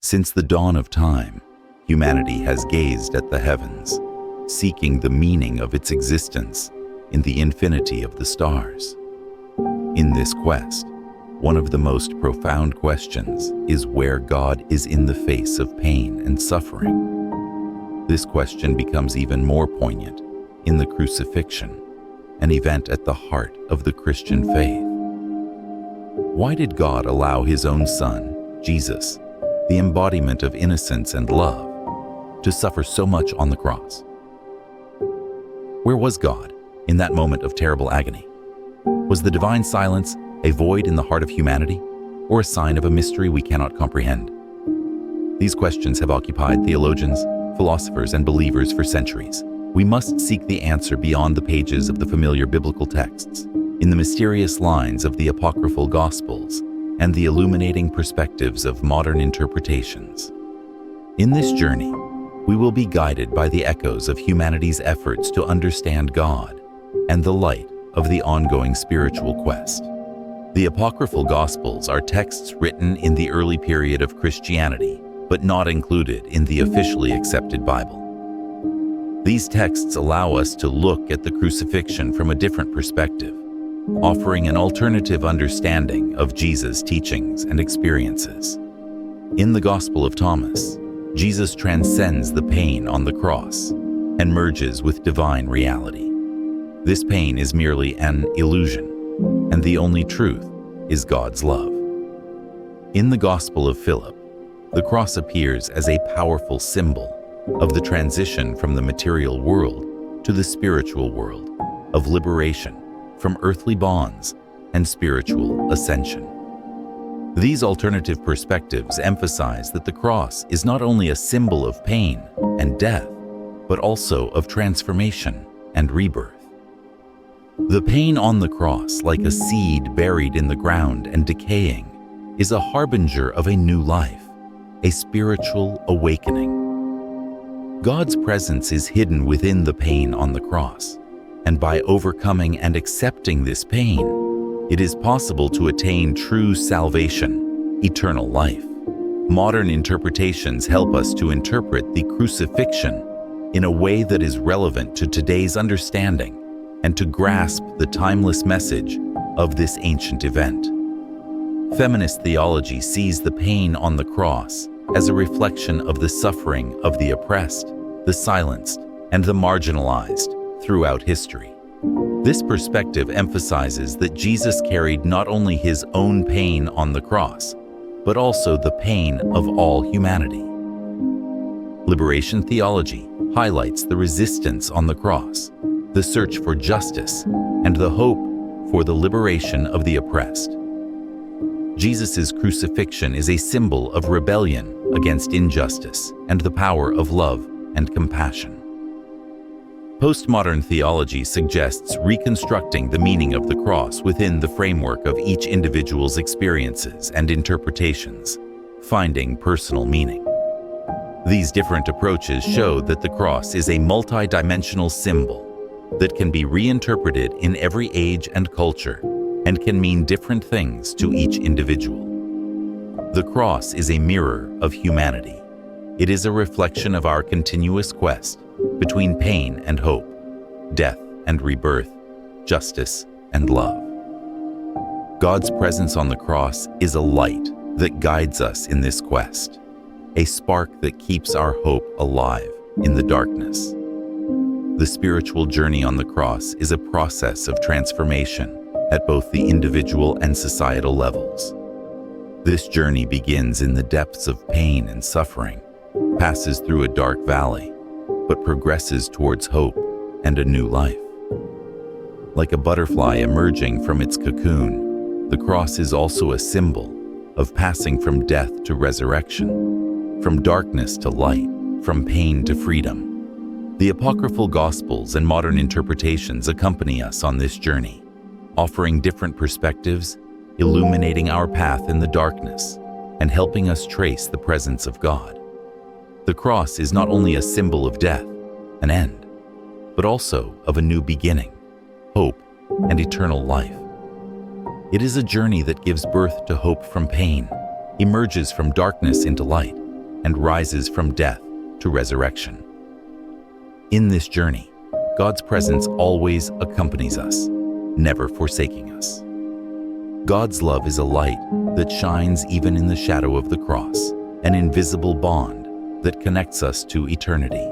Since the dawn of time, humanity has gazed at the heavens, seeking the meaning of its existence in the infinity of the stars. In this quest, one of the most profound questions is where God is in the face of pain and suffering. This question becomes even more poignant in the crucifixion, an event at the heart of the Christian faith. Why did God allow His own Son, Jesus, the embodiment of innocence and love, to suffer so much on the cross? Where was God in that moment of terrible agony? Was the divine silence a void in the heart of humanity, or a sign of a mystery we cannot comprehend? These questions have occupied theologians, philosophers, and believers for centuries. We must seek the answer beyond the pages of the familiar biblical texts, in the mysterious lines of the apocryphal Gospels and the illuminating perspectives of modern interpretations. In this journey, we will be guided by the echoes of humanity's efforts to understand God and the light of the ongoing spiritual quest. The apocryphal Gospels are texts written in the early period of Christianity, but not included in the officially accepted Bible. These texts allow us to look at the crucifixion from a different perspective, offering an alternative understanding of Jesus' teachings and experiences. In the Gospel of Thomas, Jesus transcends the pain on the cross and merges with divine reality. This pain is merely an illusion, and the only truth is God's love. In the Gospel of Philip, the cross appears as a powerful symbol of the transition from the material world to the spiritual world, of liberation from earthly bonds and spiritual ascension. These alternative perspectives emphasize that the cross is not only a symbol of pain and death, but also of transformation and rebirth. The pain on the cross, like a seed buried in the ground and decaying, is a harbinger of a new life, a spiritual awakening. God's presence is hidden within the pain on the cross, and by overcoming and accepting this pain, it is possible to attain true salvation, eternal life. Modern interpretations help us to interpret the crucifixion in a way that is relevant to today's understanding and to grasp the timeless message of this ancient event. Feminist theology sees the pain on the cross as a reflection of the suffering of the oppressed, the silenced, and the marginalized throughout history. This perspective emphasizes that Jesus carried not only His own pain on the cross, but also the pain of all humanity. Liberation theology highlights the resistance on the cross, the search for justice, and the hope for the liberation of the oppressed. Jesus' crucifixion is a symbol of rebellion against injustice and the power of love and compassion. Postmodern theology suggests reconstructing the meaning of the cross within the framework of each individual's experiences and interpretations, finding personal meaning. These different approaches show that the cross is a multi-dimensional symbol that can be reinterpreted in every age and culture and can mean different things to each individual. The cross is a mirror of humanity. It is a reflection of our continuous quest between pain and hope, death and rebirth, justice and love. God's presence on the cross is a light that guides us in this quest, a spark that keeps our hope alive in the darkness. The spiritual journey on the cross is a process of transformation at both the individual and societal levels. This journey begins in the depths of pain and suffering, passes through a dark valley, but progresses towards hope and a new life. Like a butterfly emerging from its cocoon, the cross is also a symbol of passing from death to resurrection, from darkness to light, from pain to freedom. The apocryphal Gospels and modern interpretations accompany us on this journey, offering different perspectives, illuminating our path in the darkness, and helping us trace the presence of God. The cross is not only a symbol of death, an end, but also of a new beginning, hope, and eternal life. It is a journey that gives birth to hope from pain, emerges from darkness into light, and rises from death to resurrection. In this journey, God's presence always accompanies us, never forsaking us. God's love is a light that shines even in the shadow of the cross, an invisible bond that connects us to eternity.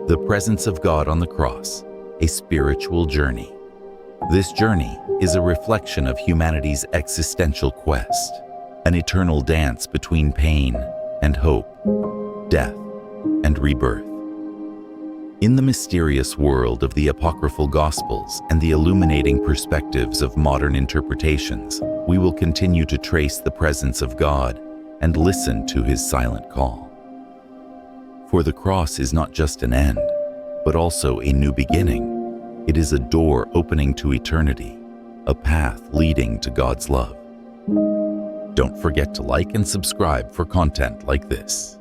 The presence of God on the cross, a spiritual journey. This journey is a reflection of humanity's existential quest, an eternal dance between pain and hope, death and rebirth. In the mysterious world of the apocryphal Gospels and the illuminating perspectives of modern interpretations, we will continue to trace the presence of God and listen to His silent call. For the cross is not just an end, but also a new beginning. It is a door opening to eternity, a path leading to God's love. Don't forget to like and subscribe for content like this.